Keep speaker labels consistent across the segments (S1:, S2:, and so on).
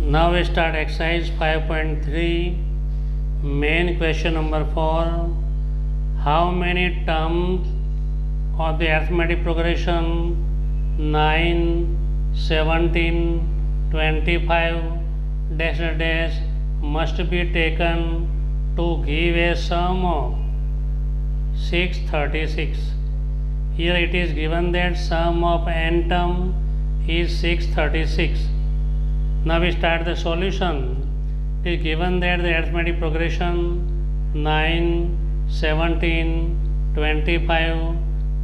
S1: Now we start exercise 5.3. Main question number 4. How many terms of the arithmetic progression 9, 17, 25 dash dash must be taken to give a sum of 636? Here it is given that sum of n term is 636. Now we start the solution. It is given that the arithmetic progression 9, 17, 25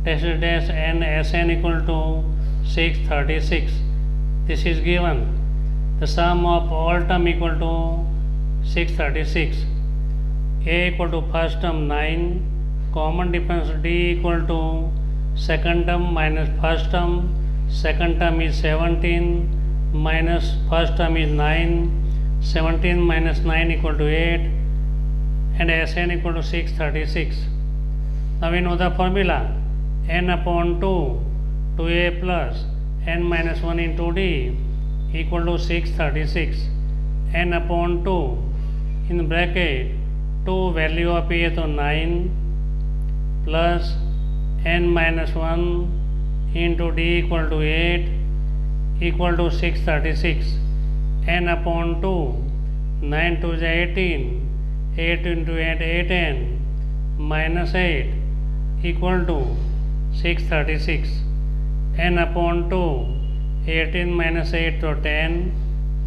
S1: dash dash and Sn equal to 636. This is given. The sum of all term equal to 636. A equal to first term 9. Common difference D equal to second term minus first term. Second term is 17 minus first term is 9. 17 minus 9 equal to 8 and Sn equal to 636. Now we know the formula. N upon 2 2a plus n minus 1 into d equal to 636. N upon 2 in bracket 2 value of a to 9 plus n minus 1 into d equal to 8 equal to 636. N upon 2 9 to the 18 8 into 8 8n minus 8 equal to 636. N upon 2 18 minus 8 to 10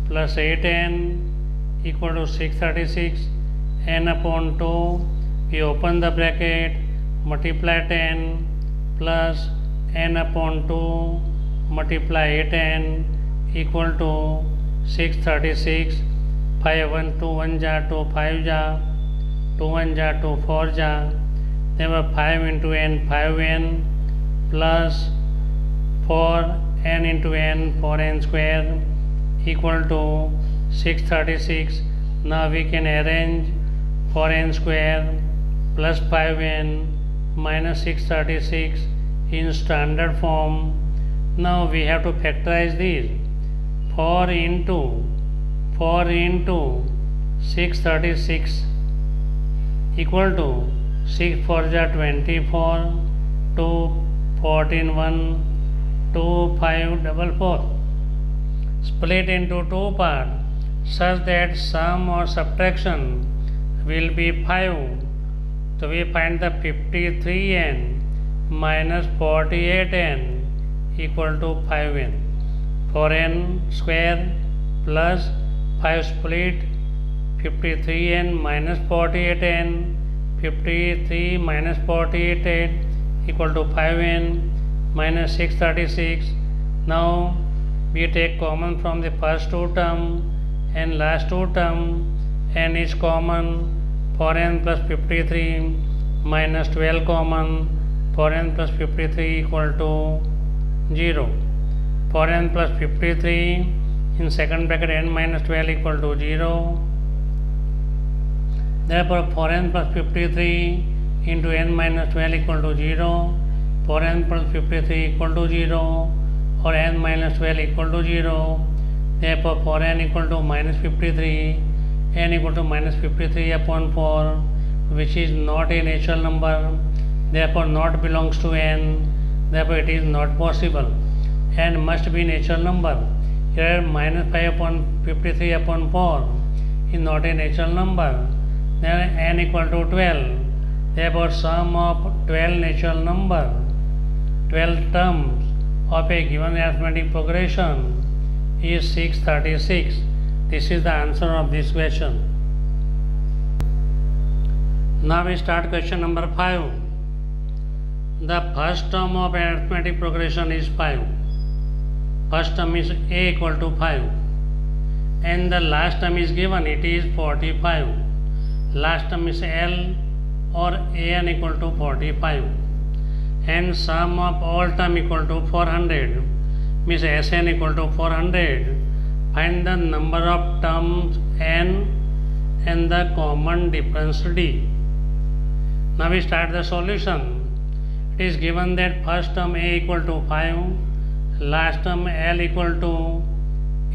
S1: plus 8n equal to 636. N upon 2 we open the bracket multiply 10 plus n upon 2 multiply 8n equal to 636. 5 1 2 1 ja 2 5 ja 2 1 ja 2 4 ja. Then 5 into n 5n plus 4n into n 4n square equal to 636. Now we can arrange 4n square plus 5n minus 636 in standard form. Now we have to factorize these. 4 into 636 equal to 6 4 ja 24 2 14 1 2 5 4. Split into two parts such that sum or subtraction will be 5. So we find the 53n minus 48n equal to 5n. 4n square plus 5 split 53n minus 48n. 53 minus 48 equal to 5n minus 636. Now we take common from the first two term and last two term. N is common. 4n plus 53 minus 12 common. 4n plus 53 equal to 0. 4n plus 53 in second bracket n minus 12 equal to 0. Therefore 4n plus 53 into n minus 12 equal to 0. 4n plus 53 equal to 0 or n minus 12 equal to 0. Therefore 4n equal to minus 53, n equal to minus 53 upon 4, which is not a natural number, therefore not belongs to n, therefore it is not possible. N must be natural number. Here minus 5 upon 53 upon 4 is not a natural number. Then n equal to 12. Therefore sum of 12 natural number, 12 terms of a given arithmetic progression is 636. This is the answer of this question. Now we start question number 5. The first term of arithmetic progression is 5. First term is a equal to 5 and the last term is given, it is 45. Last term is L or an equal to 45 and sum of all term equal to 400 means Sn equal to 400. Find the number of terms n and the common difference d. Now we start the solution. It is given that first term a equal to 5, last term L equal to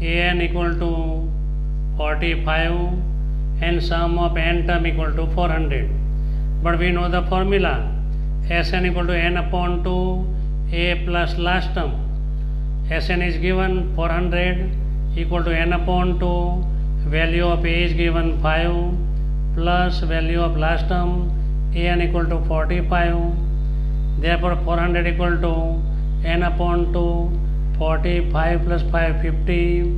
S1: an equal to 45 and sum of n term equal to 400. But we know the formula, Sn equal to n upon 2 a plus last term. Sn is given 400 equal to n upon 2, value of a is given 5 plus value of last term an equal to 45. Therefore 400 equal to n upon 2, 45 plus 5, 50.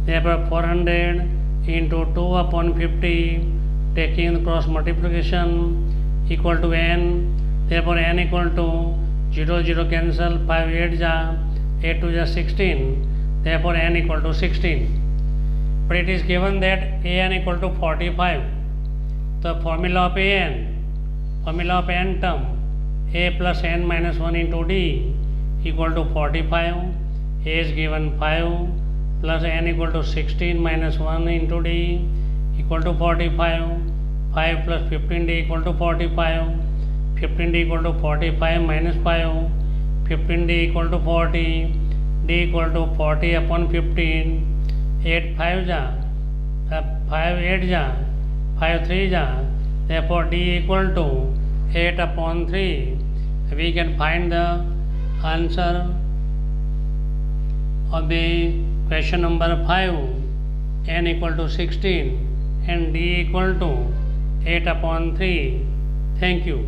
S1: Therefore 400 into 2 upon 50, taking the cross multiplication, equal to n. Therefore n equal to 0, 0 cancel, 5 8 ja, 8 2 ja 16. Therefore n equal to 16. But it is given that an equal to 45. The formula of n term, a plus n minus 1 into d equal to 45. A is given 5 plus n equal to 16 minus 1 into d equal to 45. 5 plus 15d equal to 45. 15d equal to 45 minus 5. 15d equal to 40. d equal to 40 upon 15. 8 5 ja, 5 8 ja, 5 3 ja. Therefore d equal to 8 upon 3. We can find the answer of the question number 5, n equal to 16 and d equal to 8 upon 3. Thank you.